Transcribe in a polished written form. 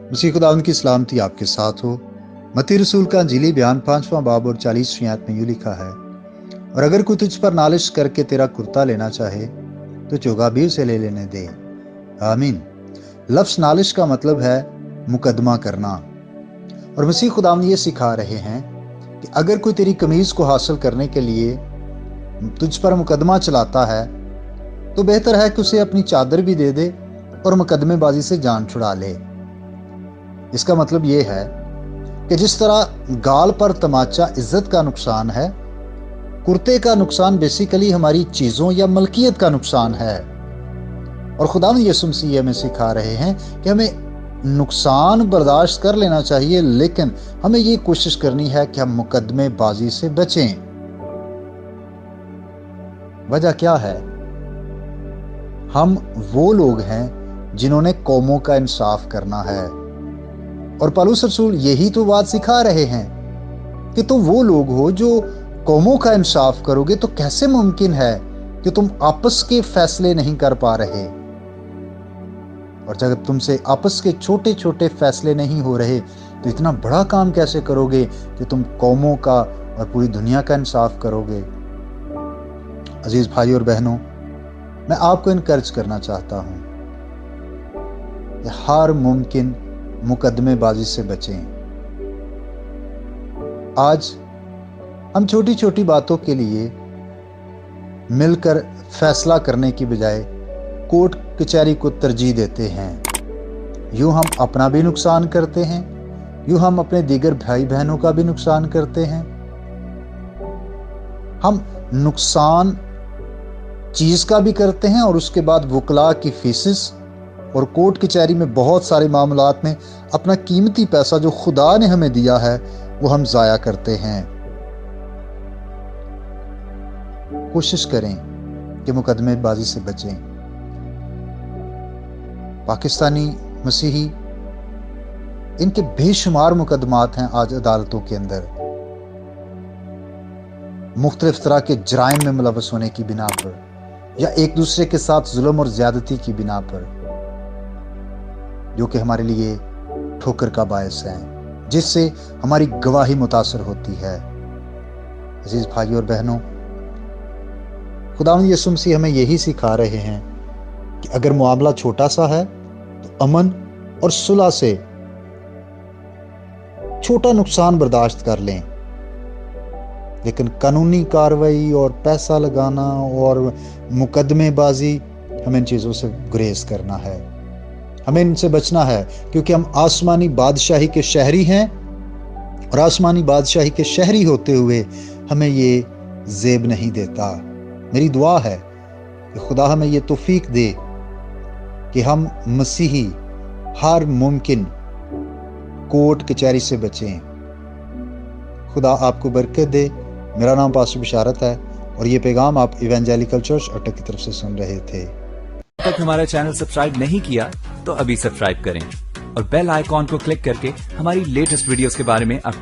मसीह खुदावंद की सलामती आपके साथ हो। मत्ती रसूल का इंजीली बयान 5वां बाब और 40वीं आयत में यूं लिखा है, और अगर कोई तुझ पर नालिश करके तेरा कुर्ता लेना चाहे तो चोगा भी उसे ले लेने दे। आमीन। लफ्ज़ नालिश का मतलब है मुकदमा करना, और मसीह खुदावंद ये सिखा रहे हैं कि अगर कोई तेरी कमीज को हासिल करने के लिए तुझ पर मुकदमा चलाता है तो बेहतर है कि उसे अपनी चादर भी दे दे और मुकदमेबाजी से जान छुड़ा ले। इसका मतलब ये है कि जिस तरह गाल पर तमाचा इज्जत का नुकसान है, कुर्ते का नुकसान बेसिकली हमारी चीजों या मलकियत का नुकसान है। और खुदावंद यीशु मसीह हमें सिखा रहे हैं कि हमें नुकसान बर्दाश्त कर लेना चाहिए, लेकिन हमें ये कोशिश करनी है कि हम मुकदमेबाजी से बचें। वजह क्या है? हम वो लोग हैं जिन्होंने कौमों का इंसाफ करना है, और पौलुस रसूल यही तो बात सिखा रहे हैं कि तुम वो लोग हो जो कौमों का इंसाफ करोगे। तो कैसे मुमकिन है कि तुम आपस के फैसले नहीं कर पा रहे? और जब तुमसे आपस के छोटे छोटे फैसले नहीं हो रहे तो इतना बड़ा काम कैसे करोगे कि तुम कौमों का और पूरी दुनिया का इंसाफ करोगे? अजीज भाई और बहनों, मैं आपको इनकरेज करना चाहता हूं कि हर मुमकिन मुकदमेबाजी से बचें। आज हम छोटी छोटी बातों के लिए मिलकर फैसला करने की बजाय कोर्ट कचहरी को तरजीह देते हैं। यूं हम अपना भी नुकसान करते हैं, यूं हम अपने दीगर भाई बहनों का भी नुकसान करते हैं। हम नुकसान चीज का भी करते हैं और उसके बाद वकला की फीसिस और कोर्ट कचहरी में बहुत सारे मामलात में अपना कीमती पैसा जो खुदा ने हमें दिया है वो हम जाया करते हैं। कोशिश करें कि मुकदमेबाजी से बचें। पाकिस्तानी मसीही, इनके बेशुमार मुकदमात हैं आज अदालतों के अंदर, मुख्तलिफ तरह के जराइम में मुलव्वस होने की बिना पर या एक दूसरे के साथ जुल्म और ज्यादती की बिना पर, जो कि हमारे लिए ठोकर का बायस है, जिससे हमारी गवाही मुतासर होती है। अजीज भाइयों और बहनों, खुदावंद यीशु मसीह हमें यही सिखा रहे हैं कि अगर मामला छोटा सा है तो अमन और सुलह से छोटा नुकसान बर्दाश्त कर लें, लेकिन कानूनी कार्रवाई और पैसा लगाना और मुकदमेबाजी, हमें इन चीजों से गुरेज करना है, हमें इनसे बचना है, क्योंकि हम आसमानी बादशाही के शहरी हैं, और आसमानी बादशाही के शहरी होते हुए हमें ये जेब नहीं देता। मेरी दुआ है कि खुदा हमें ये तौफीक दे कि हम मसीही हर मुमकिन कोर्ट कचहरी से बचें। खुदा आपको बरकत दे। मेरा नाम पास्टर बिशारत है और ये पैगाम आप इवेंजेलिकल चर्च अटक की तरफ से सुन रहे थे। अब तक हमारा चैनल सब्सक्राइब नहीं किया तो अभी सब्सक्राइब करें और बेल आइकॉन को क्लिक करके हमारी लेटेस्ट वीडियोस के बारे में